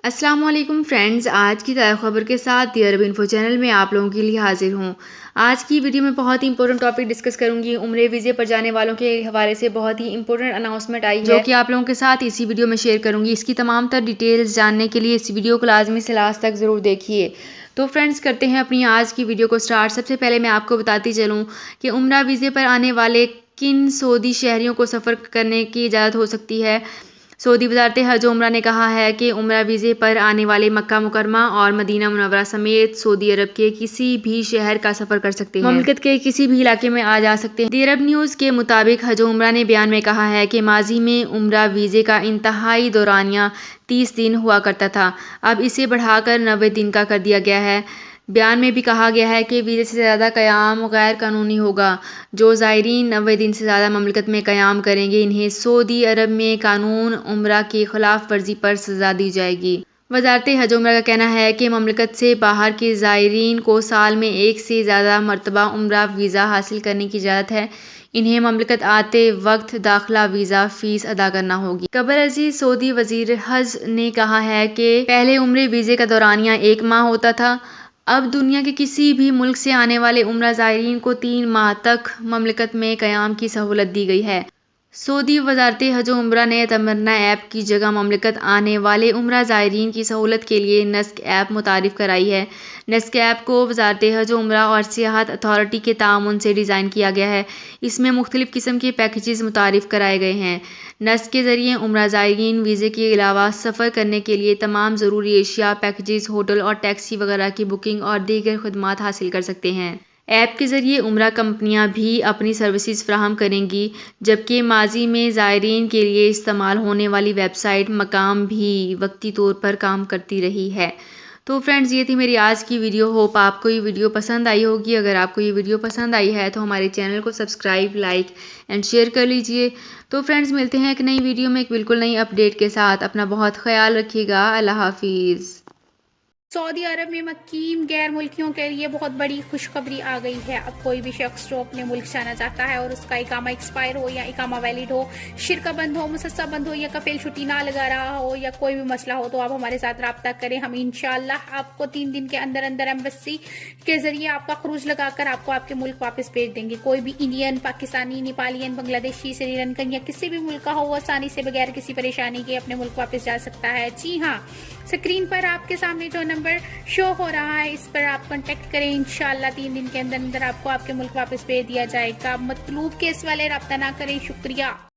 السلام علیکم فرینڈز، آج کی تازہ خبر کے ساتھ دی عرب انفو چینل میں آپ لوگوں کے لیے حاضر ہوں۔ آج کی ویڈیو میں بہت ہی امپورٹنٹ ٹاپک ڈسکس کروں گی۔ عمرے ویزے پر جانے والوں کے حوالے سے بہت ہی امپورٹنٹ اناؤنسمنٹ آئی ہے جو کہ آپ لوگوں کے ساتھ اسی ویڈیو میں شیئر کروں گی۔ اس کی تمام تر ڈیٹیلز جاننے کے لیے اس ویڈیو کو لازمی سے لاسٹ تک ضرور دیکھیے۔ تو فرینڈز کرتے ہیں اپنی آج کی ویڈیو کو سٹارٹ۔ سب سے پہلے میں آپ کو بتاتی چلوں کہ عمرہ ویزے پر آنے والے کن سعودی شہریوں کو سفر کرنے کی اجازت ہو سکتی ہے۔ سعودی وزارت حج و عمرہ نے کہا ہے کہ عمرہ ویزے پر آنے والے مکہ مکرمہ اور مدینہ منورہ سمیت سعودی عرب کے کسی بھی شہر کا سفر کر سکتے ہیں، مملکت کے کسی بھی علاقے میں آ جا سکتے ہیں۔ دی عرب نیوز کے مطابق حج و عمرہ نے بیان میں کہا ہے کہ ماضی میں عمرہ ویزے کا انتہائی دورانیہ 30 دن ہوا کرتا تھا، اب اسے بڑھا کر 90 دن کا کر دیا گیا ہے۔ بیان میں بھی کہا گیا ہے کہ ویزے سے زیادہ قیام غیر قانونی ہوگا۔ جو زائرین 90 دن سے زیادہ مملکت میں قیام کریں گے، انہیں سعودی عرب میں قانون عمرہ کی خلاف ورزی پر سزا دی جائے گی۔ وزارت حج و عمرہ کا کہنا ہے کہ مملکت سے باہر کے زائرین کو سال میں ایک سے زیادہ مرتبہ عمرہ ویزا حاصل کرنے کی اجازت ہے۔ انہیں مملکت آتے وقت داخلہ ویزا فیس ادا کرنا ہوگی۔ قبر عزیز سعودی وزیر حج نے کہا ہے کہ پہلے عمرے ویزے کا دورانیہ 1 ماہ ہوتا تھا، اب دنیا کے کسی بھی ملک سے آنے والے عمرہ زائرین کو 3 ماہ تک مملکت میں قیام کی سہولت دی گئی ہے۔ سعودی وزارت حج و عمرہ نے تمنا ایپ کی جگہ مملکت آنے والے عمرہ زائرین کی سہولت کے لیے نسک ایپ متعارف کرائی ہے۔ نسک ایپ کو وزارت حج و عمرہ اور سیاحت اتھارٹی کے تعاون سے ڈیزائن کیا گیا ہے۔ اس میں مختلف قسم کے پیکیجز متعارف کرائے گئے ہیں۔ نسک کے ذریعے عمرہ زائرین ویزے کے علاوہ سفر کرنے کے لیے تمام ضروری اشیاء، پیکیجز، ہوٹل اور ٹیکسی وغیرہ کی بکنگ اور دیگر خدمات حاصل کر سکتے ہیں۔ ایپ کے ذریعے عمرہ کمپنیاں بھی اپنی سروسز فراہم کریں گی، جبکہ ماضی میں زائرین کے لیے استعمال ہونے والی ویب سائٹ مقام بھی وقتی طور پر کام کرتی رہی ہے۔ تو فرینڈز یہ تھی میری آج کی ویڈیو۔ ہوپ آپ کو یہ ویڈیو پسند آئی ہوگی۔ اگر آپ کو یہ ویڈیو پسند آئی ہے تو ہمارے چینل کو سبسکرائب، لائک اینڈ شیئر کر لیجئے۔ تو فرینڈز ملتے ہیں ایک نئی ویڈیو میں ایک بالکل نئی اپڈیٹ کے ساتھ۔ اپنا بہت خیال رکھیے گا۔ اللہ حافظ۔ سعودی عرب میں مقیم غیر ملکیوں کے لیے بہت بڑی خوشخبری آ گئی ہے۔ اب کوئی بھی شخص جو اپنے ملک جانا چاہتا ہے اور اس کا اقامہ ایکسپائر ہو یا اقامہ ویلڈ ہو، شرکہ بند ہو، مسسہ بند ہو یا کفیل چھٹی نہ لگا رہا ہو یا کوئی بھی مسئلہ ہو تو آپ ہمارے ساتھ رابطہ کریں۔ ہم انشاءاللہ آپ کو 3 دن کے اندر اندر ایمبیسی کے ذریعے آپ کا خروج لگا کر آپ کو آپ کے ملک واپس بھیج دیں گے۔ کوئی بھی انڈین، پاکستانی، نیپالین، بنگلہ دیشی، سری لنکن یا کسی بھی ملک کا ہو، وہ آسانی سے بغیر کسی پریشانی کے اپنے ملک واپس جا سکتا ہے۔ جی ہاں، اسکرین پر آپ کے سامنے جو نمبر شو ہو رہا ہے اس پر آپ کانٹیکٹ کریں۔ انشاءاللہ 3 دن کے اندر اندر آپ کو آپ کے ملک واپس بھیج دیا جائے گا۔ مطلوب کیس والے رابطہ نہ کریں۔ شکریہ۔